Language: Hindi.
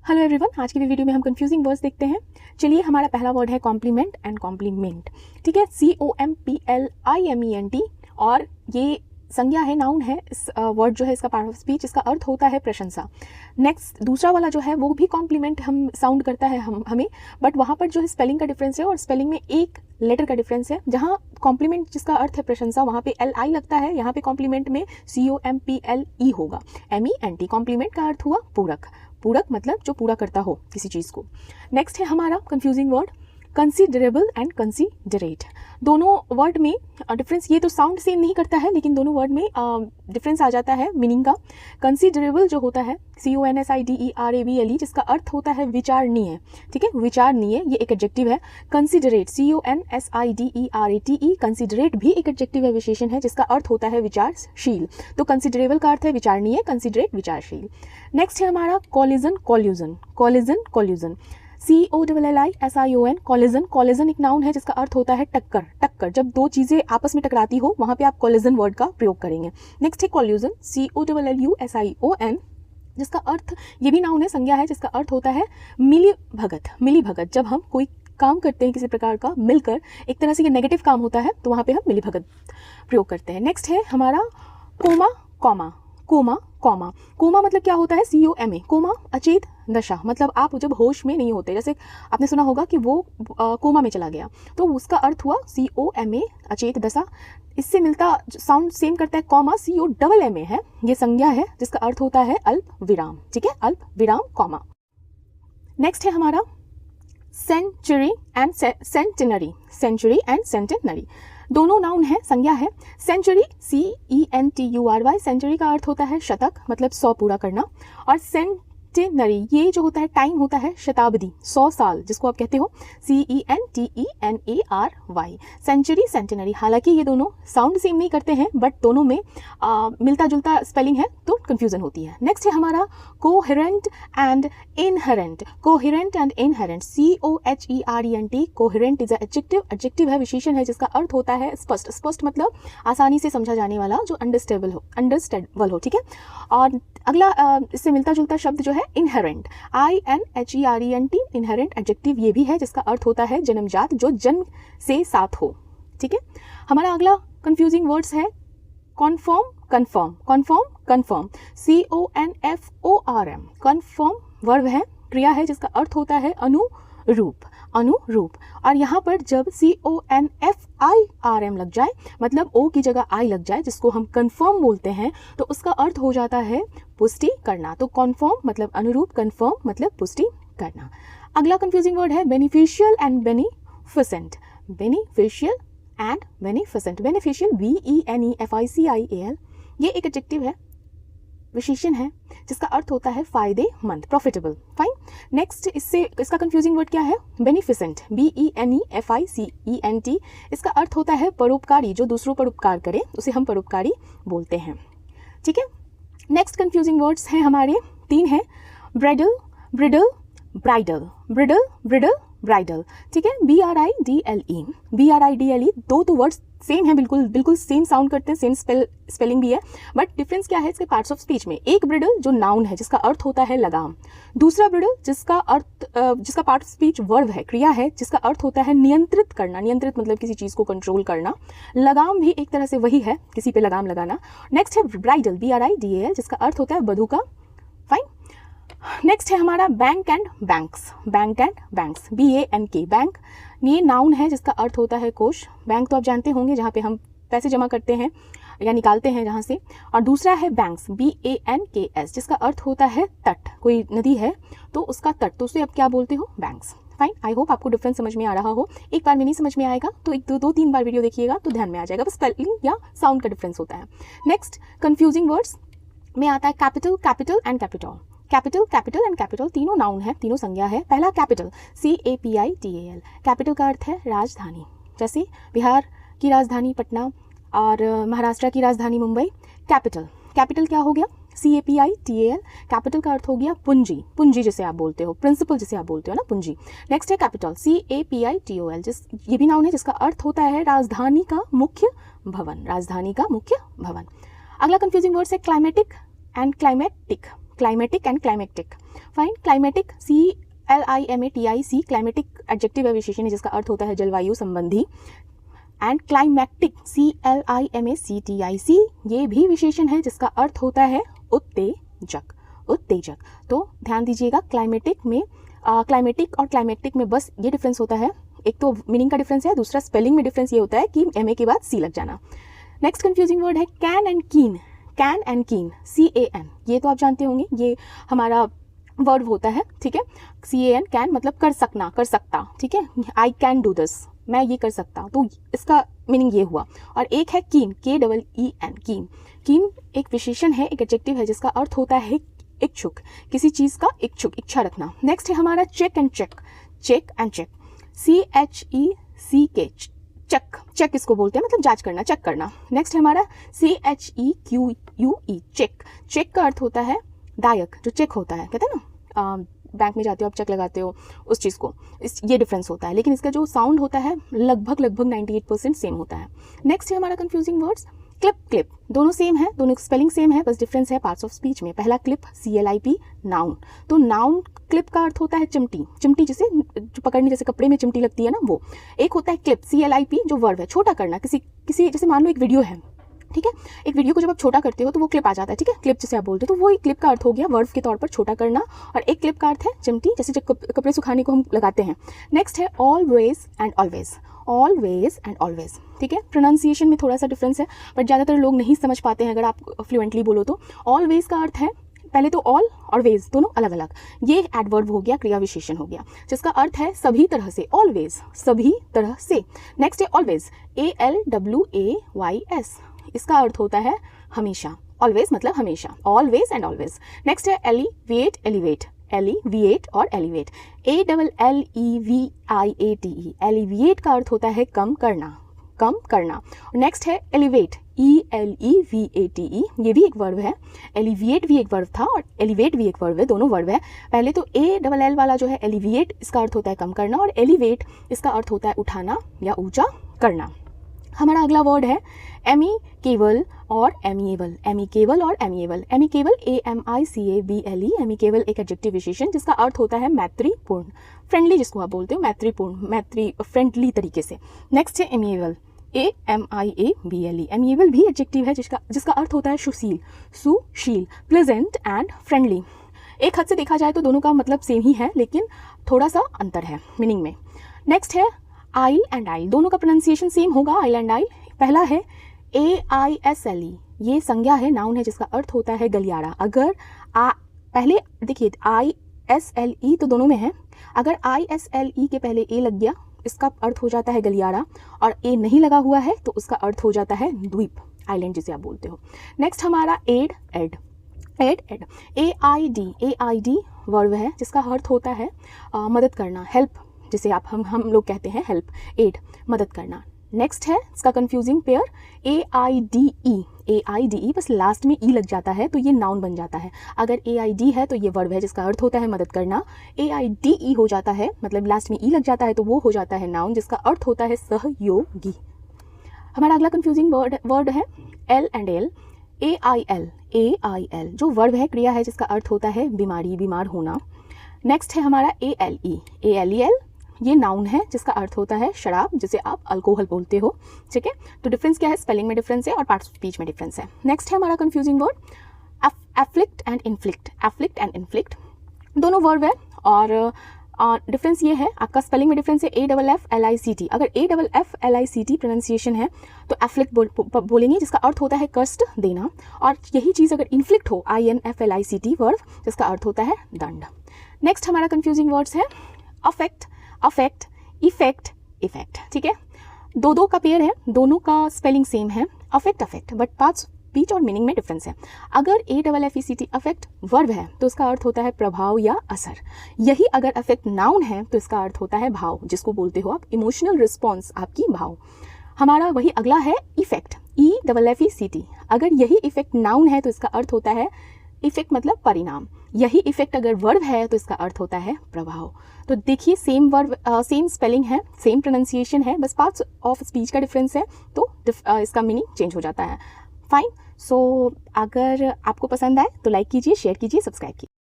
हेलो एवरीवन, आज की वीडियो में हम कंफ्यूजिंग वर्ड्स देखते हैं। चलिए, हमारा पहला वर्ड है कॉम्प्लीमेंट एंड कॉम्प्लीमेंट। ठीक है, COMPLIMENT, और ये संज्ञा है, नाउन है। इस वर्ड जो है, इसका पार्ट ऑफ स्पीच, इसका अर्थ होता है प्रशंसा। नेक्स्ट दूसरा वाला जो है वो भी कॉम्प्लीमेंट हम साउंड करता है हमें, बट वहाँ पर जो है स्पेलिंग का डिफरेंस है और स्पेलिंग में एक लेटर का डिफरेंस है। जहाँ कॉम्प्लीमेंट जिसका अर्थ है प्रशंसा, वहाँ पे LI लगता है, यहाँ पे कॉम्प्लीमेंट में COMPLE होगा, MENT। कॉम्प्लीमेंट का अर्थ हुआ पूरक। पूरक मतलब जो पूरा करता हो किसी चीज़ को। नेक्स्ट है हमारा confusing word considerable and considerate. दोनों वर्ड में डिफरेंस, ये तो साउंड सेम नहीं करता है, लेकिन दोनों वर्ड में डिफरेंस आ जाता है मीनिंग का। कंसीडरेबल जो होता है CONSIDERABLE, जिसका अर्थ होता है विचारणीय। ठीक है, विचारणीय ये एक एडजेक्टिव है। कंसीडरेट CONSIDERATE, कंसीडरेट भी एक एडजेक्टिव है, विशेषण है, जिसका अर्थ होता है विचारशील। तो कंसीडरेबल का अर्थ है विचारणीय, कंसीडरेट विचारशील। नेक्स्ट है हमारा collision collusion. Collision collusion COLLISION, collision. Collision एक नाउन है जिसका अर्थ होता है टक्कर। टक्कर, जब दो चीज़ें आपस में टकराती हो, वहाँ पे आप कॉलिजन वर्ड का प्रयोग करेंगे। नेक्स्ट है कॉल्यूजन COLLUSION, जिसका अर्थ, ये भी नाउन है, संज्ञा है, जिसका अर्थ होता है मिली भगत। मिली भगत, जब हम कोई काम करते हैं किसी प्रकार का मिलकर, एक तरह से ये नेगेटिव काम होता है, तो वहाँ पे हम मिली भगत प्रयोग करते हैं। नेक्स्ट है हमारा coma comma. Coma comma, coma मतलब क्या होता है COMA। कोमा अचेत दशा, मतलब आप जब होश में नहीं होते, जैसे आपने सुना होगा कि वो कोमा में चला गया, तो उसका अर्थ हुआ COMA, अचेत दशा। इससे मिलता साउंड सेम करता है कॉमा, COMMA है, ये संज्ञा है, जिसका अर्थ होता है अल्प विराम। ठीक है, अल्प विराम कॉमा। नेक्स्ट है हमारा century and centenary. Century and centenary दोनों नाउन है, संज्ञा है। सेंचुरी CENTURY, सेंचुरी का अर्थ होता है शतक, मतलब 100 पूरा करना। और सेंटेनरी, ये जो होता है टाइम होता है शताब्दी, 100 साल, जिसको आप कहते हो CENTENARY। सेंचुरी सेंटेनरी, हालांकि ये दोनों साउंड सेम नहीं करते हैं, बट दोनों में मिलता जुलता स्पेलिंग है, तो कंफ्यूजन होती है। नेक्स्ट है हमारा coherent and inherent. Coherent and inherent COHERENT। Coherent is adjective, adjective है, विशेषण है, जिसका अर्थ होता है स्पष्ट। स्पष्ट मतलब आसानी से समझा जाने वाला, जो अंडरस्टैंडेबल हो। ठीक है, और अगला इससे मिलता जुलता शब्द जो है इनहेरेंट, INHERENT। इनहेरेंट एडजेक्टिव ये भी है, जिसका अर्थ होता है जन्मजात, जो जन्म से साथ हो। ठीक है, हमारा अगला कंफ्यूजिंग वर्ड्स है confirm confirm. Confirm confirm CONFORM। Confirm verb है, क्रिया है, जिसका अर्थ होता है अनुरूप। अनुरूप, और यहाँ पर जब CONFIRM लग जाए, मतलब O की जगह I लग जाए, जिसको हम कन्फर्म बोलते हैं, तो उसका अर्थ हो जाता है पुष्टि करना। तो कन्फर्म मतलब अनुरूप, कन्फर्म मतलब पुष्टि करना। अगला कंफ्यूजिंग वर्ड है beneficial and beneficent. Beneficial and beneficent. Beneficial BENEFICIAL, ये एक एडजेक्टिव है, विशेषण है, जिसका अर्थ होता है फायदेमंद, प्रॉफिटेबल। फाइन। नेक्स्ट इसका कंफ्यूजिंग वर्ड क्या है बेनिफिसेंट, BENEFICENT। इसका अर्थ होता है परोपकारी, जो दूसरों पर उपकार करे, उसे हम परोपकारी बोलते हैं। ठीक है, नेक्स्ट कंफ्यूजिंग वर्ड्स हैं हमारे 3 हैं, bridal, bridle, bridal. Bridle, bridle, bridal. ठीक है, BRIDLE, BRIDLE, दो वर्ड्स सेम है, बिल्कुल सेम साउंड करते हैं, सेम स्पेलिंग भी है, बट डिफरेंस क्या है इसके पार्ट्स ऑफ स्पीच में। एक ब्रिडल जो नाउन है, जिसका अर्थ होता है लगाम। दूसरा ब्रिडल जिसका पार्ट ऑफ स्पीच वर्ब है, क्रिया है, जिसका अर्थ होता है नियंत्रित करना। नियंत्रित मतलब किसी चीज़ को कंट्रोल करना। लगाम भी एक तरह से वही है, किसी पे लगाम लगाना। नेक्स्ट है ब्राइडल, BRIDAL, जिसका अर्थ होता है बधू का। फाइन। नेक्स्ट है हमारा bank and banks. Bank and banks BANK, bank ये नाउन है, जिसका अर्थ होता है कोष। बैंक तो आप जानते होंगे, जहाँ पे हम पैसे जमा करते हैं या निकालते हैं जहाँ से। और दूसरा है बैंक्स BANKS, जिसका अर्थ होता है तट। कोई नदी है तो उसका तट, तो उसे आप क्या बोलते हो, बैंक्स। फाइन, आई होप आपको डिफरेंस समझ में आ रहा हो। एक बार में नहीं समझ में आएगा तो एक दो 3 बार वीडियो देखिएगा तो ध्यान में आ जाएगा, बस स्पेलिंग या साउंड का डिफरेंस होता है। नेक्स्ट कंफ्यूजिंग वर्ड्स में आता है capital, capital and capital. Capital, capital and capital तीनों नाउन है, तीनों संज्ञा है। पहला कैपिटल CAPITAL, कैपिटल का अर्थ है राजधानी, जैसे बिहार की राजधानी पटना और महाराष्ट्र की राजधानी मुंबई। कैपिटल, कैपिटल क्या हो गया CAPITAL। कैपिटल का अर्थ हो गया पूंजी, पूंजी जिसे आप बोलते हो, प्रिंसिपल जिसे आप बोलते हो ना, पूंजी। नेक्स्ट है कैपिटल CAPITOL, ये भी नाउन है, जिसका अर्थ होता है राजधानी का मुख्य भवन। राजधानी का मुख्य भवन। अगला कंफ्यूजिंग वर्ड है climatic and climatic. Climatic and climatic. Fine, climatic CLIMATIC, climatic adjective है, विशेषण है जिसका अर्थ होता है जलवायु संबंधी। एंड क्लाइमैक्टिक CLIMACTIC, ये भी विशेषण है जिसका अर्थ होता है उत्तेजक, उत्तेजक। तो ध्यान दीजिएगा, क्लाइमेटिक में क्लाइमेटिक और क्लाइमेटिक में बस ये डिफरेंस होता है, एक तो मीनिंग का डिफरेंस है, दूसरा स्पेलिंग में डिफरेंस ये होता है कि MA के बाद C लग जाना। नेक्स्ट कंफ्यूजिंग वर्ड है कैन एंड कीन। कैन एंड कीन, CAN, ये तो आप जानते होंगे, ये हमारा वर्ब होता है, ठीक है। CAN, कैन मतलब कर सकना, कर सकता, ठीक है। आई कैन डू दिस, मैं ये कर सकता, तो इसका मीनिंग ये हुआ। और एक है कीन, KEEN, कीन। कीन एक विशेषण है, एक एडजेक्टिव है जिसका अर्थ होता है इच्छुक, किसी चीज़ का इच्छुक, इच्छा रखना। नेक्स्ट है हमारा check and check. Check and check, CHECK, check, check इसको बोलते हैं, मतलब जांच करना, चेक करना। नेक्स्ट है हमारा CHEQUE, चेक। चेक का अर्थ होता है दायक, जो चेक होता है, कहते हैं ना बैंक में जाते हो आप चेक लगाते हो उस चीज़ को, ये डिफरेंस होता है, लेकिन इसका जो साउंड होता है लगभग 98% सेम होता है। नेक्स्ट है हमारा कंफ्यूजिंग वर्ड्स क्लिप, क्लिप। दोनों सेम है, दोनों स्पेलिंग सेम है, बस डिफरेंस है पार्ट्स ऑफ स्पीच में। पहला क्लिप CLIP, नाउन। तो नाउन क्लिप का अर्थ होता है चिमटी, चिमटी जिसे जो पकड़ने, जैसे कपड़े में चिमटी लगती है ना, वो। एक होता है क्लिप CLIP, जो वर्ब है, छोटा करना, किसी जैसे मान लो एक वीडियो है, ठीक है, एक वीडियो को जब आप छोटा करते हो तो वो क्लिप आ जाता है, ठीक है, क्लिप जिसे आप बोलते हो, तो वो एक क्लिप का अर्थ हो गया वर्ब के तौर पर छोटा करना। और एक क्लिप का अर्थ है चिमटी, जैसे जब कपड़े सुखाने को हम लगाते हैं। नेक्स्ट है always and always. Always and always, ठीक है, प्रोनाउंसिएशन में थोड़ा सा डिफरेंस है, बट ज़्यादातर लोग नहीं समझ पाते हैं अगर आप फ्लुएंटली बोलो तो। ऑलवेज का अर्थ है, पहले तो ऑल और वेज दोनों अलग अलग, ये एडवर्ब हो गया, क्रिया विशेषण हो गया, जिसका अर्थ है सभी तरह से, ऑलवेज, सभी तरह से। नेक्स्ट है ऑलवेज, ALWAYS, इसका अर्थ होता है हमेशा, ऑलवेज मतलब हमेशा, ऑलवेज एंड ऑलवेज। नेक्स्ट है एलिवेट, एलिवेट, एलिविएट और एलिवेट, ALLEVIATE, एलिविएट का अर्थ होता है कम करना, कम करना। नेक्स्ट है एलिवेट, ELEVATE, ये भी एक वर्ब है, एलिविएट भी एक वर्ब था और एलिवेट भी एक वर्ब है, दोनों वर्ब है। पहले तो ALL वाला जो है एलिविएट, इसका अर्थ होता है कम करना, और एलिवेट इसका अर्थ होता है उठाना या ऊंचा करना। हमारा अगला वर्ड है एमिकेबल और एमिएबल। एमिकेबल और एमिएबल, एमिकेबल AMICABLE, एमिकेबल एक एडजेक्टिव विशेषण जिसका अर्थ होता है मैत्रीपूर्ण, फ्रेंडली जिसको आप बोलते हो, मैत्रीपूर्ण, मैत्री, फ्रेंडली तरीके से। नेक्स्ट है एमिएबल, AMIABLE, एमिएबल भी एडजेक्टिव है जिसका अर्थ होता है सुशील, सुशील, प्लेजेंट एंड फ्रेंडली। एक हद से देखा जाए तो दोनों का मतलब सेम ही है, लेकिन थोड़ा सा अंतर है मीनिंग में। नेक्स्ट है आइल एंड आइल, दोनों का प्रोनाउंसिएशन सेम होगा, आइल एंड आइल। पहला है AISLE, ये संज्ञा है, नाउन है जिसका अर्थ होता है गलियारा। अगर पहले देखिए ISLE तो दोनों में है, अगर ISLE के पहले A लग गया इसका अर्थ हो जाता है गलियारा, और A नहीं लगा हुआ है तो उसका अर्थ हो जाता है द्वीप, आइलैंड जिसे आप बोलते हो। नेक्स्ट हमारा aid, aid, aid, aid, AID verb है जिसका अर्थ होता है मदद करना, हेल्प, जिसे आप हम लोग कहते हैं हेल्प, एड, मदद करना। नेक्स्ट है इसका कंफ्यूजिंग पेयर AIDE, AIDE बस लास्ट में E लग जाता है तो ये नाउन बन जाता है। अगर AID है तो ये वर्ब है जिसका अर्थ होता है मदद करना, AIDE हो जाता है, मतलब लास्ट में E लग जाता है तो वो हो जाता है नाउन जिसका अर्थ होता है सहयोगी। हमारा अगला कंफ्यूजिंग वर्ड है L एंड L, AIL, जो वर्ब है, क्रिया है जिसका अर्थ होता है बीमारी, बीमार होना। नेक्स्ट है हमारा ALEL, ये नाउन है जिसका अर्थ होता है शराब, जिसे आप अल्कोहल बोलते हो, ठीक है। तो डिफरेंस क्या है, स्पेलिंग में डिफरेंस है और पार्ट्स ऑफ स्पीच में डिफरेंस है। नेक्स्ट है हमारा confusing word afflict and inflict, afflict and inflict, दोनों वर्ब है और डिफरेंस ये है, आपका स्पेलिंग में डिफरेंस है AFFLICT, अगर AFFLICT प्रोनाउंसिएशन है तो एफ्लिक्ट बोलेंगे जिसका अर्थ होता है कष्ट देना, और यही चीज़ अगर इन्फ्लिक्ट हो INFLICT वर्ब जिसका अर्थ होता है दंड। नेक्स्ट हमारा कंफ्यूजिंग वर्ड्स है अफेक्ट, अफेक्ट, इफेक्ट, इफेक्ट, ठीक है, दो का पेयर है, दोनों का स्पेलिंग सेम है, affect, affect, but parts speech और मीनिंग में डिफरेंस है। अगर AFFECT अफेक्ट वर्ब है तो इसका अर्थ होता है प्रभाव या असर, यही अगर अफेक्ट नाउन है तो इसका अर्थ होता है भाव, जिसको बोलते हो आप इमोशनल रिस्पॉन्स, आपकी भाव। हमारा वही अगला है इफेक्ट, EFFECT, अगर यही इफेक्ट नाउन है तो इसका अर्थ होता है इफेक्ट मतलब परिणाम, यही इफेक्ट अगर वर्ब है तो इसका अर्थ होता है प्रभाव। तो देखिए सेम वर्ब, सेम स्पेलिंग है, सेम प्रोनाउंसिएशन है, बस पार्ट्स ऑफ स्पीच का डिफरेंस है तो इसका मीनिंग चेंज हो जाता है। फाइन, सो अगर आपको पसंद आए तो लाइक कीजिए, शेयर कीजिए, सब्सक्राइब कीजिए।